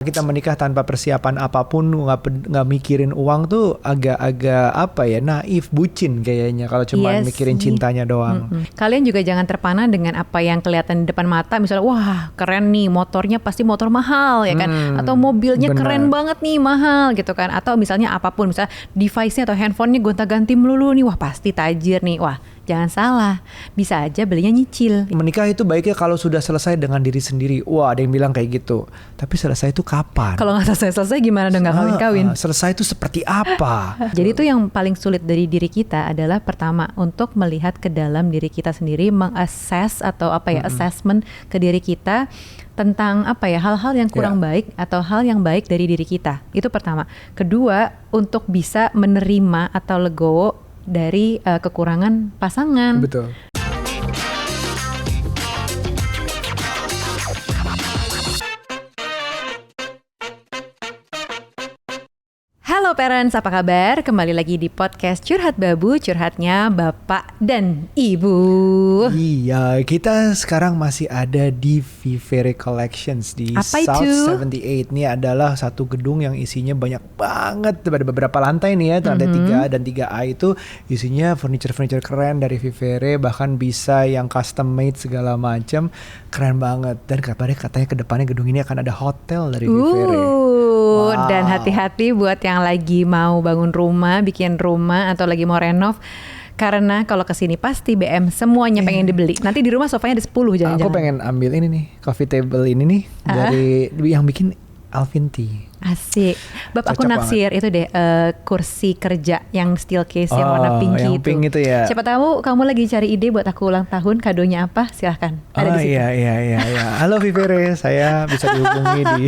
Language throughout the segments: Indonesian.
Kita menikah tanpa persiapan apapun, nggak mikirin uang tuh agak-agak apa ya, naif, bucin kayaknya kalau cuma mikirin cintanya doang. Kalian juga jangan terpana dengan apa yang kelihatan di depan mata. Misalnya, wah keren nih motornya, pasti motor mahal ya kan, atau mobilnya keren banget nih, mahal gitu kan. Atau misalnya apapun, misalnya device-nya atau handphonenya gonta-ganti melulu nih, wah pasti tajir nih. Wah jangan salah, bisa aja belinya nyicil. Menikah itu baiknya kalau sudah selesai dengan diri sendiri. Wah, ada yang bilang kayak gitu. Tapi selesai itu kapan? Kalau nggak selesai gimana dong, nggak kawin-kawin? Selesai itu seperti apa? Jadi itu yang paling sulit dari diri kita adalah pertama untuk melihat ke dalam diri kita sendiri, mengassess atau assessment ke diri kita tentang hal-hal yang kurang baik atau hal yang baik dari diri kita. Itu pertama. Kedua, untuk bisa menerima atau legowo dari kekurangan pasangan. Betul. Halo parents, apa kabar? Kembali lagi di podcast Curhat Babu, curhatnya Bapak dan Ibu. Iya, kita sekarang masih ada di Vivere Collections di South 78. Ini adalah satu gedung yang isinya banyak banget, ada beberapa lantai nih ya, lantai 3 dan 3A itu isinya furniture-furniture keren dari Vivere, bahkan bisa yang custom made segala macam, keren banget. Dan katanya ke depannya gedung ini akan ada hotel dari Vivere. Wow. Dan hati-hati buat yang lagi mau bangun rumah, bikin rumah atau lagi mau renov. Karena kalau kesini pasti BM semuanya pengen dibeli. Nanti di rumah sofanya ada 10 jangan-jangan. Aku pengen ambil ini nih, coffee table ini nih dari yang bikin Alvin Tea. Asik. Bab aku naksir itu deh kursi kerja yang steel case yang warna pinky yang itu. Pink itu ya. Siapa tahu kamu lagi cari ide buat aku ulang tahun, kadonya apa? Silahkan. Ada di situ. Iya. Halo Vivere, saya bisa dihubungi di.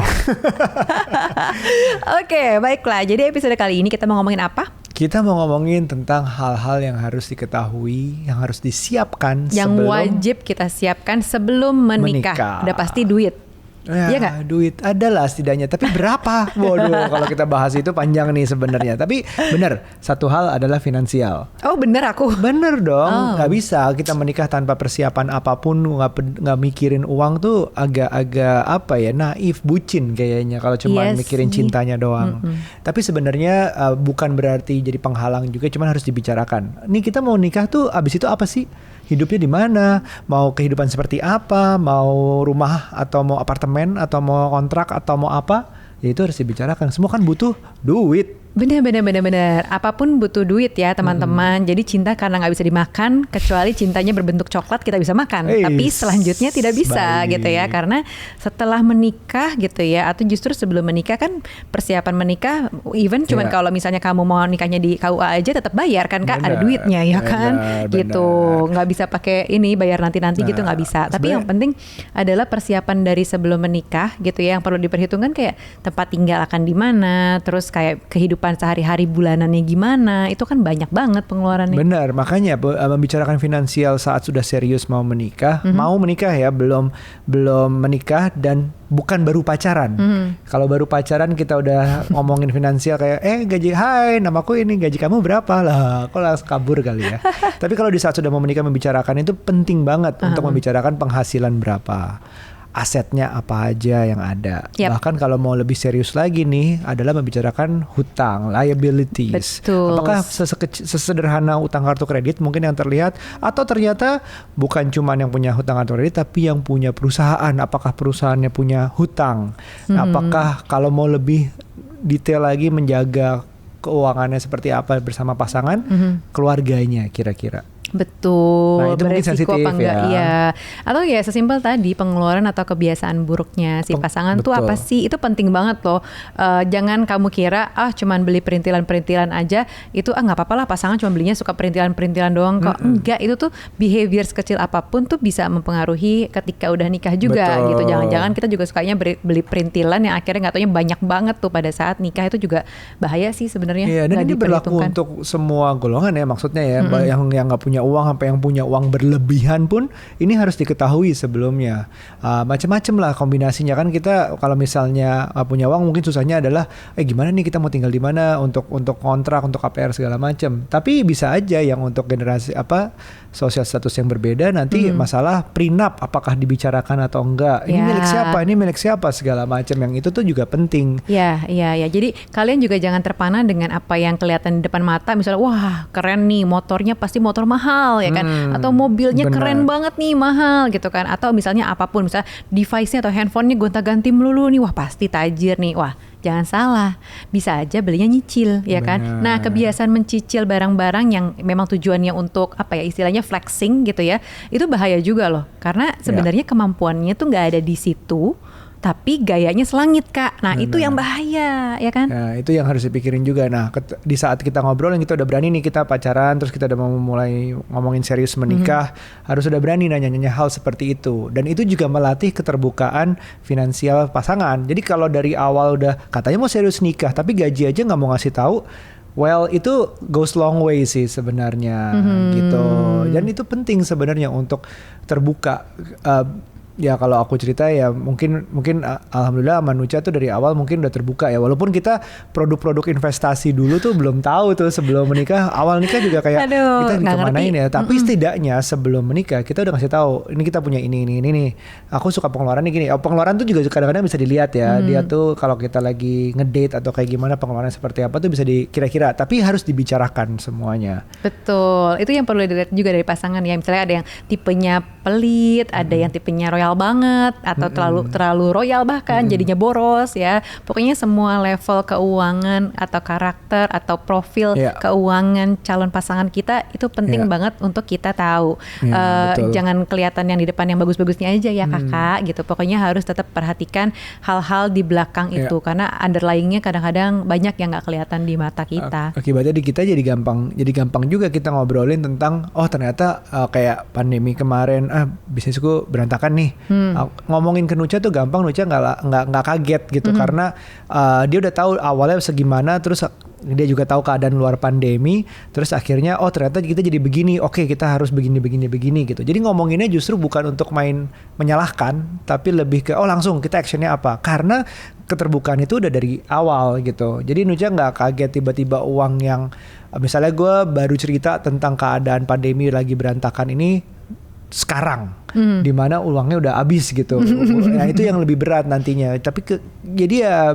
Oke, baiklah. Jadi episode kali ini kita mau ngomongin apa? Kita mau ngomongin tentang hal-hal yang harus diketahui, yang harus disiapkan yang wajib kita siapkan sebelum menikah. Udah pasti duit. Ya, iya duit adalah setidaknya, tapi berapa? Waduh, kalau kita bahas itu panjang nih sebenarnya. Tapi benar, satu hal adalah finansial. Oh bener aku? Bener dong, nggak bisa kita menikah tanpa persiapan apapun, nggak mikirin uang tuh agak-agak apa ya, naif, bucin kayaknya kalau cuma mikirin cintanya doang. Tapi sebenarnya bukan berarti jadi penghalang juga, cuman harus dibicarakan. Nih kita mau nikah tuh, abis itu apa sih? Hidupnya di mana? Mau kehidupan seperti apa? Mau rumah atau mau apartemen atau mau kontrak atau mau apa? Ya itu harus dibicarakan. Semua kan butuh duit. Bener. Apapun butuh duit ya teman-teman. Jadi cinta karena nggak bisa dimakan, kecuali cintanya berbentuk coklat kita bisa makan. Tapi selanjutnya tidak bisa gitu ya. Karena setelah menikah gitu ya, atau justru sebelum menikah kan persiapan menikah. Even cuman kalau misalnya kamu mau nikahnya di KUA aja tetap bayar kan Kak, ada duitnya ya kan. Gitu. Nggak bisa pakai ini bayar nanti gitu, nggak bisa. Tapi yang penting adalah persiapan dari sebelum menikah gitu ya. Yang perlu diperhitungkan kayak tempat tinggal akan di mana, terus kayak kehidupan sehari-hari bulanannya gimana, itu kan banyak banget pengeluarannya. Benar, makanya membicarakan finansial saat sudah serius mau menikah, mau menikah ya, belum menikah dan bukan baru pacaran. Kalau baru pacaran kita udah ngomongin finansial kayak gaji, hai namaku ini, gaji kamu berapa lah, kok langsung kabur kali ya. Tapi kalau di saat sudah mau menikah membicarakan itu penting banget untuk membicarakan penghasilan berapa, asetnya apa aja yang ada. Bahkan kalau mau lebih serius lagi nih adalah membicarakan hutang, liabilities. Betul. Apakah sesederhana utang kartu kredit mungkin yang terlihat, atau ternyata bukan cuma yang punya hutang kartu kredit tapi yang punya perusahaan. Apakah perusahaannya punya hutang? Apakah kalau mau lebih detail lagi menjaga keuangannya seperti apa bersama pasangan, keluarganya kira-kira. Betul, nah, itu beresiko apa enggak ya. Atau ya sesimpel tadi pengeluaran atau kebiasaan buruknya si pasangan tuh apa sih, itu penting banget loh. Jangan kamu kira cuman beli perintilan-perintilan aja, itu nggak apa-apa lah, pasangan cuma belinya suka perintilan-perintilan doang kok. Enggak, itu tuh behavior sekecil apapun tuh bisa mempengaruhi ketika udah nikah juga. Gitu. Jangan-jangan kita juga sukanya beli perintilan yang akhirnya nggak taunya banyak banget tuh pada saat nikah, itu juga bahaya sih sebenarnya. Iya, dan ini berlaku untuk semua golongan ya, maksudnya ya, yang nggak punya uang sampai yang punya uang berlebihan pun ini harus diketahui sebelumnya. Macam-macam lah kombinasinya kan. Kita kalau misalnya punya uang mungkin susahnya adalah gimana nih kita mau tinggal di mana untuk kontrak, untuk KPR segala macam. Tapi bisa aja yang untuk generasi sosial status yang berbeda nanti masalah prenup apakah dibicarakan atau enggak. Ini milik siapa segala macam, yang itu tuh juga penting. Ya. Jadi kalian juga jangan terpana dengan apa yang kelihatan di depan mata. Misalnya wah keren nih motornya, pasti motor mahal ya kan, atau mobilnya keren banget nih mahal gitu kan, atau misalnya apapun, misalnya device-nya atau handphonenya gonta-ganti melulu nih, wah pasti tajir nih. Wah jangan salah, bisa aja belinya nyicil ya kan. Nah kebiasaan mencicil barang-barang yang memang tujuannya untuk istilahnya flexing gitu ya, itu bahaya juga loh, karena sebenarnya kemampuannya tuh nggak ada di situ, tapi gayanya selangit Kak. Nah itu yang bahaya ya kan. Nah itu yang harus dipikirin juga. Nah di saat kita ngobrol yang kita udah berani nih, kita pacaran terus kita udah mau mulai ngomongin serius menikah, harus udah berani nanya-nanya hal seperti itu. Dan itu juga melatih keterbukaan finansial pasangan. Jadi kalau dari awal udah katanya mau serius nikah tapi gaji aja gak mau ngasih tahu, well itu goes long way sih sebenarnya gitu. Dan itu penting sebenarnya untuk terbuka. Ya kalau aku cerita ya mungkin alhamdulillah Manuca tuh dari awal mungkin udah terbuka ya, walaupun kita produk-produk investasi dulu tuh belum tahu tuh sebelum menikah. Awal nikah juga kayak kita dikemanain ya, tapi setidaknya sebelum menikah kita udah ngasih tahu ini kita punya ini nih, aku suka pengeluarannya gini. Pengeluaran tuh juga kadang-kadang bisa dilihat ya, dia tuh kalau kita lagi ngedate atau kayak gimana pengeluaran seperti apa tuh bisa dikira-kira, tapi harus dibicarakan semuanya. Betul, itu yang perlu dilihat juga dari pasangan ya. Misalnya ada yang tipenya pelit, ada yang tipenya royal banget, atau terlalu royal bahkan jadinya boros ya. Pokoknya semua level keuangan atau karakter atau profil keuangan calon pasangan kita itu penting banget untuk kita tahu. Jangan kelihatan yang di depan yang bagus-bagusnya aja ya kakak gitu. Pokoknya harus tetap perhatikan hal-hal di belakang itu, karena underlyingnya kadang-kadang banyak yang nggak kelihatan di mata kita. Akibatnya di kita jadi gampang juga kita ngobrolin tentang ternyata kayak pandemi kemarin bisnisku berantakan nih. Ngomongin ke Nuca tuh gampang, Nuca nggak kaget gitu karena dia udah tahu awalnya segimana, terus dia juga tahu keadaan luar pandemi, terus akhirnya ternyata kita jadi begini, oke kita harus begini gitu. Jadi ngomonginnya justru bukan untuk main menyalahkan, tapi lebih ke langsung kita actionnya apa, karena keterbukaan itu udah dari awal gitu. Jadi Nuca nggak kaget tiba-tiba uang yang misalnya gue baru cerita tentang keadaan pandemi lagi berantakan ini sekarang, di mana uangnya udah habis gitu. Nah itu yang lebih berat nantinya. Tapi jadi ya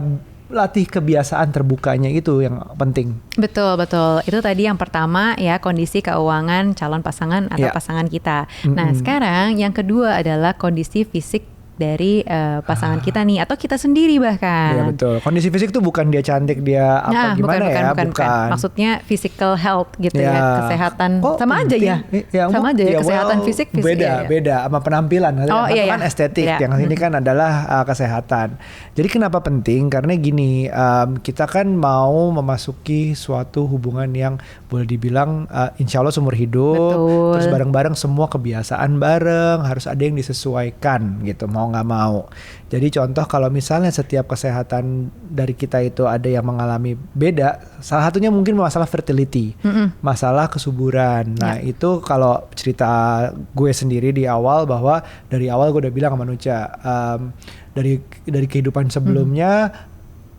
latih kebiasaan terbukanya itu yang penting. Betul. Itu tadi yang pertama ya, kondisi keuangan calon pasangan atau pasangan kita. Nah sekarang yang kedua adalah kondisi fisik dari pasangan kita nih, atau kita sendiri bahkan. Iya betul. Kondisi fisik tuh bukan dia cantik, dia apa gimana bukan. Maksudnya physical health gitu ya, kesehatan. Sama aja ya. Sama aja ya, kesehatan fisik. Beda sama penampilan. Kan estetik, yang ini kan adalah kesehatan. Jadi kenapa penting? Karena gini, kita kan mau memasuki suatu hubungan yang boleh dibilang insya Allah seumur hidup. Betul. Terus bareng-bareng semua kebiasaan bareng, harus ada yang disesuaikan gitu, mau nggak mau. Jadi contoh kalau misalnya setiap kesehatan dari kita itu ada yang mengalami beda, salah satunya mungkin masalah fertility, masalah kesuburan. Nah itu kalau cerita gue sendiri di awal, bahwa dari awal gue udah bilang sama Nuca, dari kehidupan sebelumnya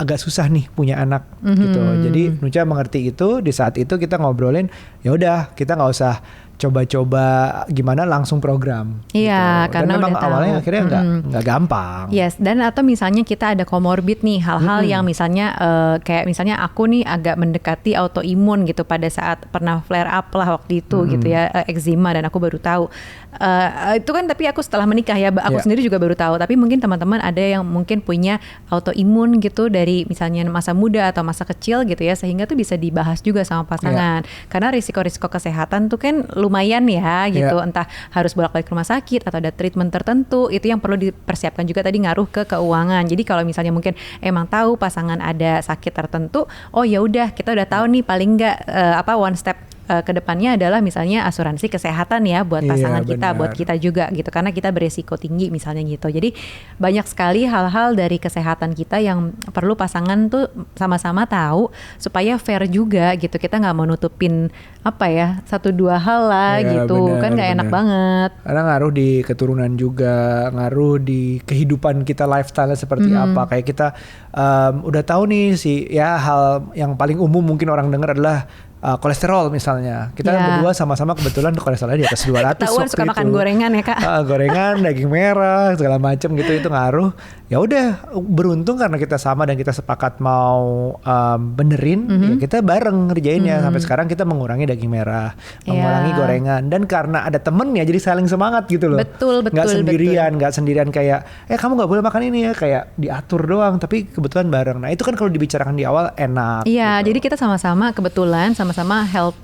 agak susah nih punya anak gitu. Jadi Nuca mengerti itu. Di saat itu kita ngobrolin, ya udah kita nggak usah coba-coba gimana langsung program. Iya, gitu. Karena dan memang udah awalnya tahu. Akhirnya nggak gampang. Yes, dan atau misalnya kita ada comorbid nih, hal-hal yang misalnya kayak misalnya aku nih agak mendekati autoimun gitu pada saat pernah flare up lah waktu itu gitu ya, eczema, dan aku baru tahu. Itu kan tapi aku setelah menikah ya, aku sendiri juga baru tahu. Tapi mungkin teman-teman ada yang mungkin punya autoimun gitu dari misalnya masa muda atau masa kecil gitu ya, sehingga tuh bisa dibahas juga sama pasangan. Karena risiko-risiko kesehatan tuh kan lumayan ya gitu, entah harus bolak-balik ke rumah sakit atau ada treatment tertentu, itu yang perlu dipersiapkan juga tadi, ngaruh ke keuangan. Jadi kalau misalnya mungkin emang tahu pasangan ada sakit tertentu, oh ya udah kita udah tahu nih paling nggak one step kedepannya adalah misalnya asuransi kesehatan ya buat pasangan kita, buat kita juga gitu, karena kita beresiko tinggi misalnya gitu. Jadi banyak sekali hal-hal dari kesehatan kita yang perlu pasangan tuh sama-sama tahu supaya fair juga gitu. Kita nggak mau nutupin apa ya 1-2 hal lah gitu, kan nggak enak banget. Karena ngaruh di keturunan juga, ngaruh di kehidupan kita, lifestyle seperti apa. Kayak kita udah tahu nih sih ya, hal yang paling umum mungkin orang dengar adalah kolesterol misalnya. Kita berdua sama-sama kebetulan kolesterolnya di atas 200. Ketahuan suka makan gorengan ya Kak. Gorengan, daging merah, segala macam gitu, itu ngaruh. Ya udah, beruntung karena kita sama dan kita sepakat mau benerin, ya kita bareng ngerjainnya. Sampai sekarang kita mengurangi daging merah, mengurangi gorengan, dan karena ada temennya jadi saling semangat gitu loh. Betul. Nggak sendirian kayak kamu nggak boleh makan ini ya, kayak diatur doang, tapi kebetulan bareng. Nah itu kan kalau dibicarakan di awal enak. Iya, gitu. jadi kita sama-sama kebetulan sama-sama health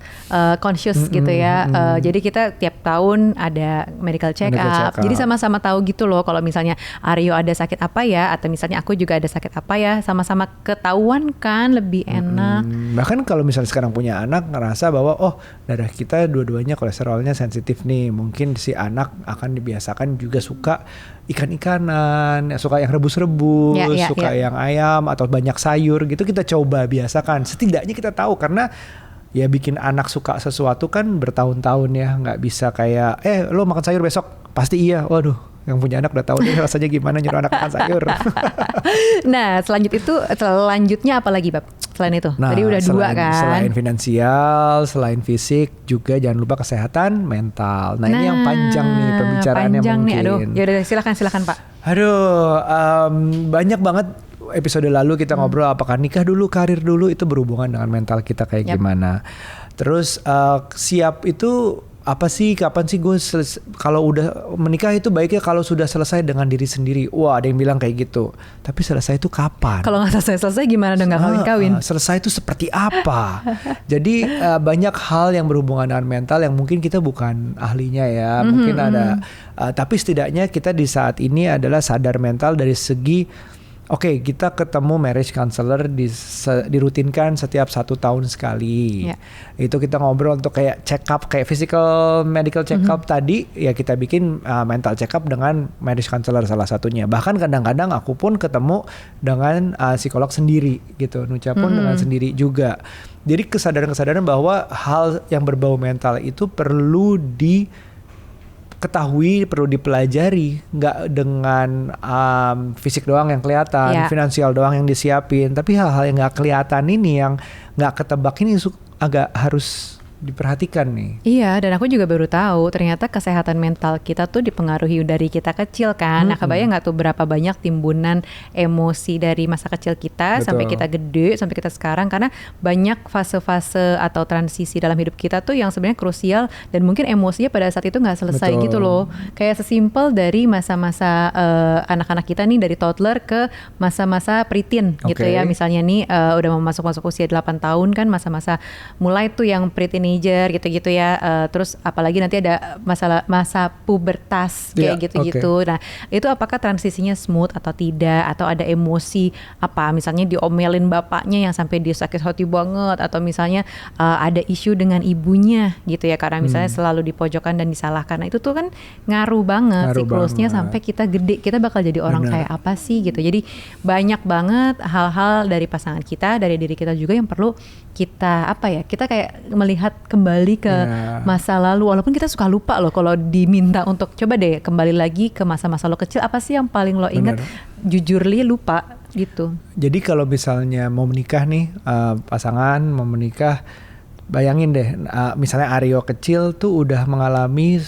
conscious gitu ya. Jadi kita tiap tahun ada medical check up. Jadi sama-sama tahu gitu loh kalau misalnya Aryo ada sakit apa ya, atau misalnya aku juga ada sakit apa ya, sama-sama ketahuan kan, lebih enak. Bahkan kalau misalnya sekarang punya anak ngerasa bahwa darah kita dua-duanya kolesterolnya sensitif nih, mungkin si anak akan dibiasakan juga suka ikan-ikanan, suka yang rebus-rebus, suka yang ayam atau banyak sayur gitu, kita coba biasakan. Setidaknya kita tahu, karena ya bikin anak suka sesuatu kan bertahun-tahun ya, nggak bisa kayak lo makan sayur besok pasti iya. Waduh, yang punya anak udah tahu deh rasanya gimana nyuruh anak makan sayur. Nah selanjutnya apa lagi Bab? Selain itu, tadi udah 2 kan. Selain finansial, selain fisik, juga jangan lupa kesehatan mental. Nah ini yang panjang nih pembicaraannya mungkin. Aduh, yaudah silakan Pak. Aduh, banyak banget episode lalu kita ngobrol apakah nikah dulu, karir dulu, itu berhubungan dengan mental kita kayak gimana. Terus siap itu apa sih, kapan sih gue kalau udah menikah itu baiknya kalau sudah selesai dengan diri sendiri. Wah, ada yang bilang kayak gitu. Tapi selesai itu kapan? Kalau nggak selesai gimana dong, nggak kawin-kawin? Selesai itu seperti apa? Jadi banyak hal yang berhubungan dengan mental yang mungkin kita bukan ahlinya ya. Mungkin ada, tapi setidaknya kita di saat ini adalah sadar mental dari segi kita ketemu marriage counselor dirutinkan setiap 1 tahun sekali. Itu kita ngobrol untuk kayak check up, kayak physical medical check up tadi, ya kita bikin mental check up dengan marriage counselor salah satunya. Bahkan kadang-kadang aku pun ketemu dengan psikolog sendiri gitu, Nucha pun dengan sendiri juga. Jadi kesadaran bahwa hal yang berbau mental itu perlu ketahui, perlu dipelajari, nggak dengan fisik doang yang kelihatan, finansial doang yang disiapin, tapi hal-hal yang nggak kelihatan ini, yang nggak ketebak ini agak harus diperhatikan nih. Iya, dan aku juga baru tahu ternyata kesehatan mental kita tuh dipengaruhi dari kita kecil kan. Nah, kebayang nggak tuh berapa banyak timbunan emosi dari masa kecil kita sampai kita gede, sampai kita sekarang, karena banyak fase-fase atau transisi dalam hidup kita tuh yang sebenarnya krusial, dan mungkin emosinya pada saat itu nggak selesai gitu loh. Kayak sesimpel dari masa-masa anak-anak kita nih, dari toddler ke masa-masa preteen gitu ya. Misalnya nih udah mau masuk usia 8 tahun kan, masa-masa mulai tuh yang preteen gitu-gitu ya, terus apalagi nanti ada masa pubertas kayak gitu-gitu. Nah itu apakah transisinya smooth atau tidak, atau ada emosi apa, misalnya diomelin bapaknya yang sampai dia sakit hati banget, atau misalnya ada isu dengan ibunya gitu ya, karena misalnya selalu dipojokkan dan disalahkan. Nah itu tuh kan ngaruh banget siklusnya sampai kita gede, kita bakal jadi orang kayak apa sih gitu. Jadi banyak banget hal-hal dari pasangan kita, dari diri kita juga yang perlu kita kita kayak melihat kembali ke masa lalu, walaupun kita suka lupa loh kalau diminta untuk coba deh kembali lagi ke masa-masa lo kecil, apa sih yang paling lo ingat? Jujur lupa gitu. Jadi kalau misalnya mau menikah nih, pasangan mau menikah, bayangin deh, misalnya Aryo kecil tuh udah mengalami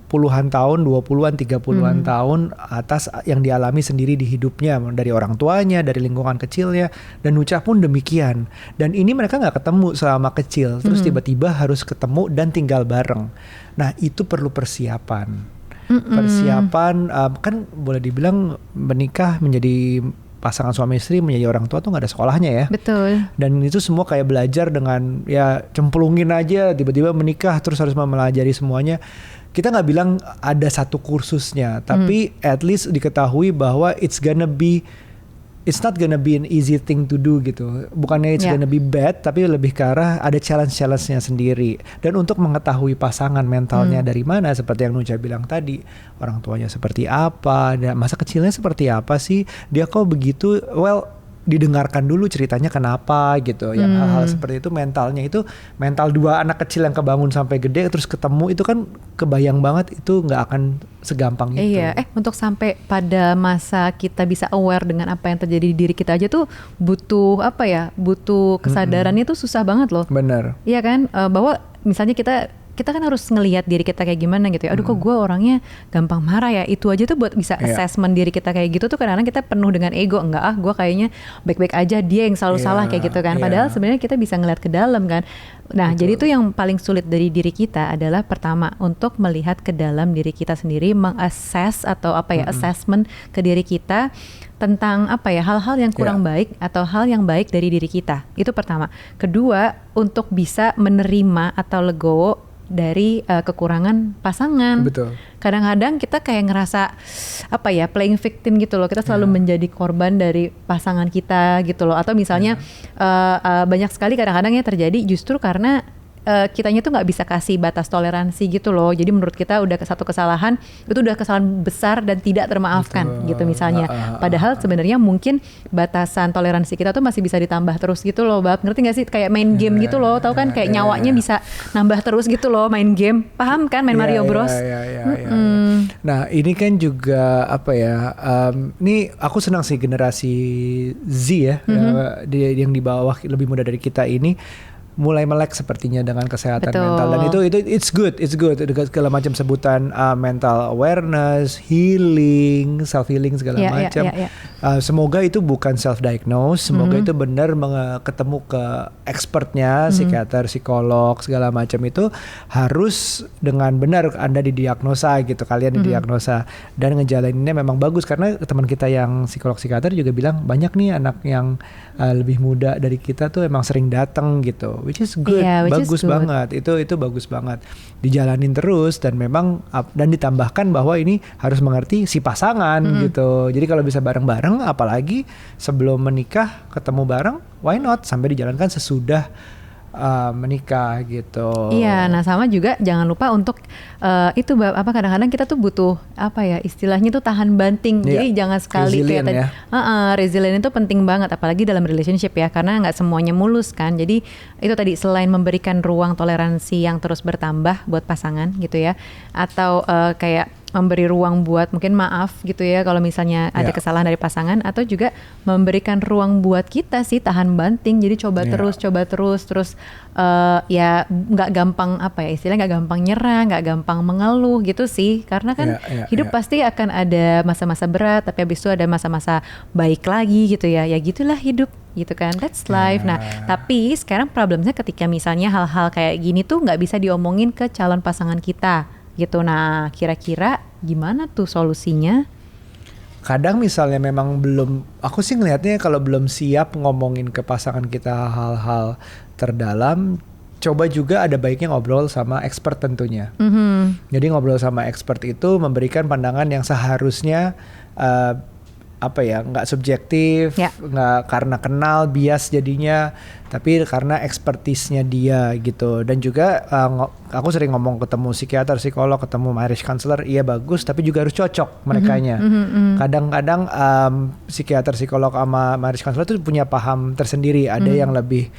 puluhan tahun, 20-an, 30-an tahun atas yang dialami sendiri di hidupnya, dari orang tuanya, dari lingkungan kecilnya, dan Nucha pun demikian. Dan ini mereka nggak ketemu selama kecil, terus tiba-tiba harus ketemu dan tinggal bareng. Nah itu perlu persiapan. Persiapan kan boleh dibilang menikah menjadi pasangan suami istri, menjadi orang tua tuh nggak ada sekolahnya ya. Betul. Dan itu semua kayak belajar dengan ya cemplungin aja, tiba-tiba menikah terus harus mempelajari semuanya. Kita nggak bilang ada satu kursusnya, tapi at least diketahui bahwa it's gonna be it's not gonna be an easy thing to do gitu. Bukannya it's gonna be bad, tapi lebih ke arah ada challenge-nya sendiri. Dan untuk mengetahui pasangan mentalnya dari mana, seperti yang Nuja bilang tadi, orang tuanya seperti apa, dan masa kecilnya seperti apa sih, dia kok begitu, didengarkan dulu ceritanya kenapa gitu. Yang hal-hal seperti itu mental dua anak kecil yang kebangun sampai gede terus ketemu itu kan kebayang banget itu nggak akan segampang itu. Iya, untuk sampai pada masa kita bisa aware dengan apa yang terjadi di diri kita aja tuh butuh butuh kesadarannya tuh susah banget loh. Bener. Iya kan, bahwa misalnya kita kan harus ngelihat diri kita kayak gimana gitu ya. Aduh kok gue orangnya gampang marah ya. Itu aja tuh buat bisa assessment diri kita kayak gitu tuh kadang-kadang kita penuh dengan ego. Enggak gue kayaknya baik-baik aja, dia yang selalu salah kayak gitu kan. Padahal sebenarnya kita bisa ngelihat ke dalam kan. Nah jadi itu yang paling sulit dari diri kita adalah pertama untuk melihat ke dalam diri kita sendiri, mengassess atau assessment ke diri kita tentang hal-hal yang kurang baik atau hal yang baik dari diri kita. Itu pertama. Kedua, untuk bisa menerima atau legowo dari kekurangan pasangan. Betul. Kadang-kadang kita kayak ngerasa playing victim gitu loh. Kita selalu menjadi korban dari pasangan kita gitu loh. Atau misalnya banyak sekali kadang-kadang yang terjadi justru karena kitanya tuh nggak bisa kasih batas toleransi gitu loh. Jadi menurut kita udah satu kesalahan itu udah kesalahan besar dan tidak termaafkan gitu misalnya. Padahal sebenarnya mungkin batasan toleransi kita tuh masih bisa ditambah terus gitu loh, Bab. Ngerti nggak sih? Kayak main game gitu loh, tahu kan? Kayak nyawanya bisa nambah terus gitu loh main game. Paham kan main Mario Bros? Nah ini kan juga ini aku senang sih generasi Z ya, yang di bawah lebih muda dari kita ini mulai melek sepertinya dengan kesehatan mental, dan itu it's good dengan segala macam sebutan mental awareness, healing, self healing segala macam. Semoga itu bukan self diagnose, semoga itu benar ketemu ke expertnya, psikiater, psikolog segala macam itu harus dengan benar Anda didiagnosa gitu, kalian didiagnosa dan ngejalaninnya memang bagus, karena teman kita yang psikolog psikiater juga bilang banyak nih anak yang lebih muda dari kita tuh emang sering datang gitu. Which is good, bagus banget. Itu bagus banget. Dijalanin terus dan memang dan ditambahkan bahwa ini harus mengerti si pasangan gitu. Jadi kalau bisa bareng-bareng, apalagi sebelum menikah ketemu bareng, why not? Sampai dijalankan sesudah menikah gitu. Iya, nah sama juga jangan lupa untuk itu kadang-kadang kita tuh butuh istilahnya tuh tahan banting. Jadi jangan sekali kayak resilient itu penting banget apalagi dalam relationship ya, karena nggak semuanya mulus kan. Jadi itu tadi selain memberikan ruang toleransi yang terus bertambah buat pasangan gitu ya, atau kayak memberi ruang buat mungkin maaf gitu ya kalau misalnya ada kesalahan dari pasangan, atau juga memberikan ruang buat kita sih tahan banting. Jadi coba terus ya nggak gampang istilahnya nggak gampang nyerah, nggak gampang mengeluh gitu sih, karena kan hidup pasti akan ada masa-masa berat tapi habis itu ada masa-masa baik lagi gitu ya gitulah hidup gitu kan, that's life. Nah tapi sekarang problemnya ketika misalnya hal-hal kayak gini tuh nggak bisa diomongin ke calon pasangan kita gitu. Nah kira-kira gimana tuh solusinya? Kadang misalnya memang belum, aku sih ngelihatnya kalau belum siap ngomongin ke pasangan kita hal-hal terdalam, coba juga ada baiknya ngobrol sama expert tentunya. Jadi ngobrol sama expert itu memberikan pandangan yang seharusnya nggak subjektif, nggak karena kenal bias jadinya, tapi karena ekspertisnya dia gitu. Dan juga aku sering ngomong ketemu psikiater, psikolog, ketemu marriage counselor, iya bagus, tapi juga harus cocok merekanya. Kadang-kadang psikiater, psikolog sama marriage counselor itu punya paham tersendiri. Ada yang lebih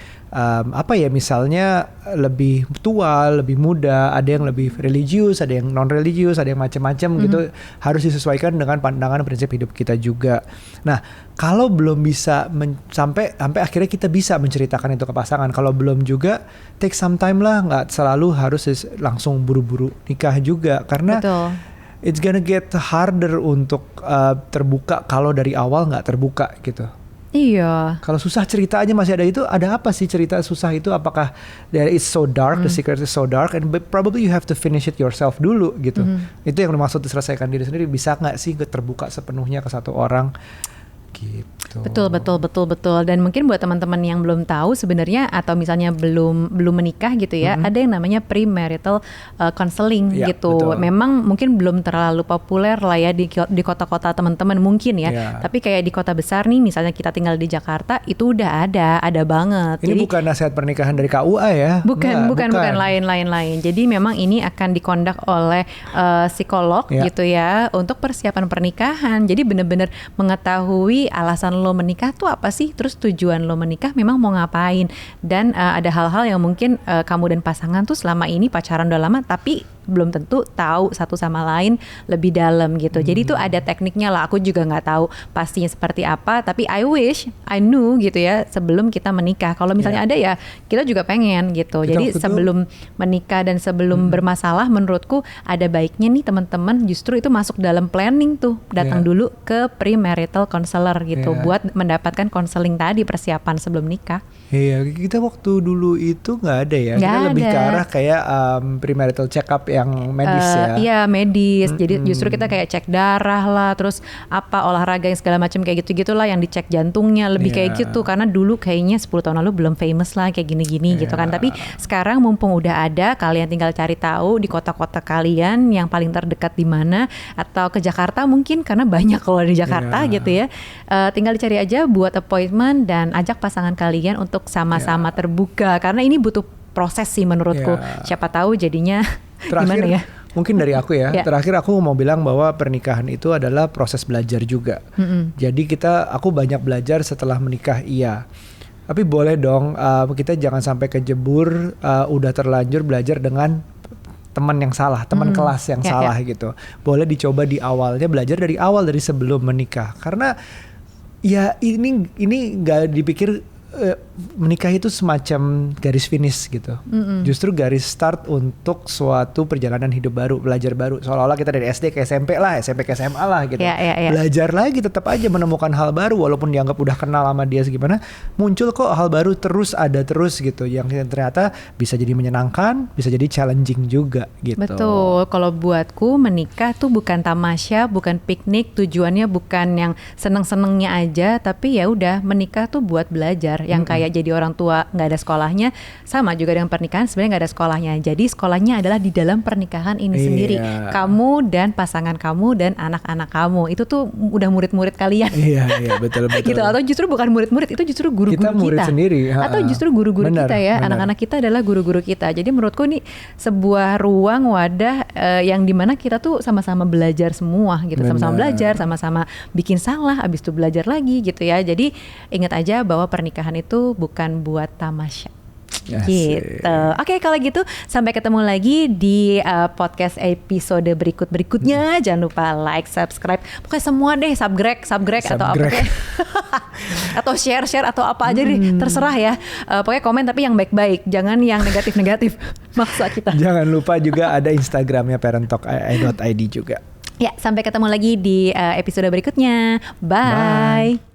misalnya lebih tua, lebih muda, ada yang lebih religius, ada yang non religius, ada yang macam-macam gitu. Harus disesuaikan dengan pandangan prinsip hidup kita juga. Nah, kalau belum bisa sampai akhirnya kita bisa menceritakan itu ke pasangan. Kalau belum juga take some time lah, nggak selalu harus langsung buru-buru nikah juga, karena it's gonna get harder untuk terbuka kalau dari awal nggak terbuka gitu. Iya. Kalau susah cerita aja masih ada itu, ada apa sih cerita susah itu? Apakah it's so dark, the secret is so dark, and probably you have to finish it yourself dulu gitu. Itu yang dimaksud diselesaikan diri sendiri. Bisa nggak sih terbuka sepenuhnya ke satu orang? Gitu. Betul. Dan mungkin buat teman-teman yang belum tahu sebenarnya atau misalnya belum menikah gitu ya, ada yang namanya premarital counseling gitu. Betul. Memang mungkin belum terlalu populer lah ya di kota-kota teman-teman mungkin ya. Tapi kayak di kota besar nih, misalnya kita tinggal di Jakarta, itu udah ada banget. Ini jadi, bukan nasihat pernikahan dari KUA ya? Bukan lain. Jadi memang ini akan dikondak oleh psikolog gitu ya untuk persiapan pernikahan. Jadi benar-benar mengetahui alasan lo menikah tuh apa sih, terus tujuan lo menikah memang mau ngapain, dan ada hal-hal yang mungkin kamu dan pasangan tuh selama ini pacaran udah lama tapi belum tentu tahu satu sama lain lebih dalam gitu. Jadi itu ada tekniknya lah. Aku juga nggak tahu pastinya seperti apa, tapi I wish I knew gitu ya sebelum kita menikah. Kalau misalnya ada ya kita juga pengen gitu. Jadi sebelum menikah dan sebelum bermasalah, menurutku ada baiknya nih teman-teman justru itu masuk dalam planning tuh, datang dulu ke premarital counselor gitu buat mendapatkan konseling tadi, persiapan sebelum nikah. Iya, kita waktu dulu itu nggak ada ya. Kita lebih ke arah kayak premarital check up yang medis ya. Iya, medis. Jadi justru kita kayak cek darah lah, terus apa olahraga yang segala macam kayak gitu-gitulah, yang dicek jantungnya lebih kayak gitu. Karena dulu kayaknya 10 tahun lalu belum famous lah kayak gini-gini gitu kan. Tapi sekarang mumpung udah ada, kalian tinggal cari tahu di kota-kota kalian yang paling terdekat di mana, atau ke Jakarta mungkin karena banyak kalau di Jakarta gitu ya. Tinggal dicari aja, buat appointment dan ajak pasangan kalian untuk sama-sama terbuka, karena ini butuh proses sih menurutku. Siapa tahu jadinya terakhir, gimana ya? Mungkin dari aku ya. Terakhir aku mau bilang bahwa pernikahan itu adalah proses belajar juga. Jadi aku banyak belajar setelah menikah, iya. Tapi boleh dong kita jangan sampai kejebur udah terlanjur belajar dengan teman yang salah, teman kelas yang salah gitu. Boleh dicoba di awalnya, belajar dari awal, dari sebelum menikah. Karena ya ini nggak dipikir menikah itu semacam garis finish gitu. Justru garis start untuk suatu perjalanan hidup baru, belajar baru. Seolah-olah kita dari SD ke SMP lah, SMP ke SMA lah gitu. Belajar lagi, tetap aja menemukan hal baru walaupun dianggap udah kenal sama dia segimana, muncul kok hal baru terus gitu yang ternyata bisa jadi menyenangkan, bisa jadi challenging juga gitu. Betul. Kalau buatku menikah tuh bukan tamasya, bukan piknik, tujuannya bukan yang seneng-senengnya aja, tapi ya udah menikah tuh buat belajar. Yang kayak jadi orang tua nggak ada sekolahnya, sama juga dengan pernikahan sebenarnya nggak ada sekolahnya. Jadi sekolahnya adalah di dalam pernikahan ini sendiri. Kamu dan pasangan kamu dan anak-anak kamu itu tuh udah murid-murid kalian. Iya betul. Gitu. Atau justru bukan murid-murid, itu justru guru-guru kita. Murid sendiri. Atau justru guru-guru kita ya. Anak-anak kita adalah guru-guru kita. Jadi menurutku ini sebuah ruang wadah yang dimana kita tuh sama-sama belajar semua gitu. Sama-sama belajar, sama-sama bikin salah, abis itu belajar lagi gitu ya. Jadi ingat aja bahwa pernikahan itu bukan buat tamasya. Gitu. Oke, kalau gitu sampai ketemu lagi di podcast episode berikutnya. Jangan lupa like, subscribe, pokoknya semua deh, subscribe atau apa kayak atau share atau apa aja deh, terserah ya. Pokoknya komen tapi yang baik-baik, jangan yang negatif-negatif. Maksa kita. Jangan lupa juga ada Instagramnya parentalk.id juga. Ya, sampai ketemu lagi di episode berikutnya. Bye.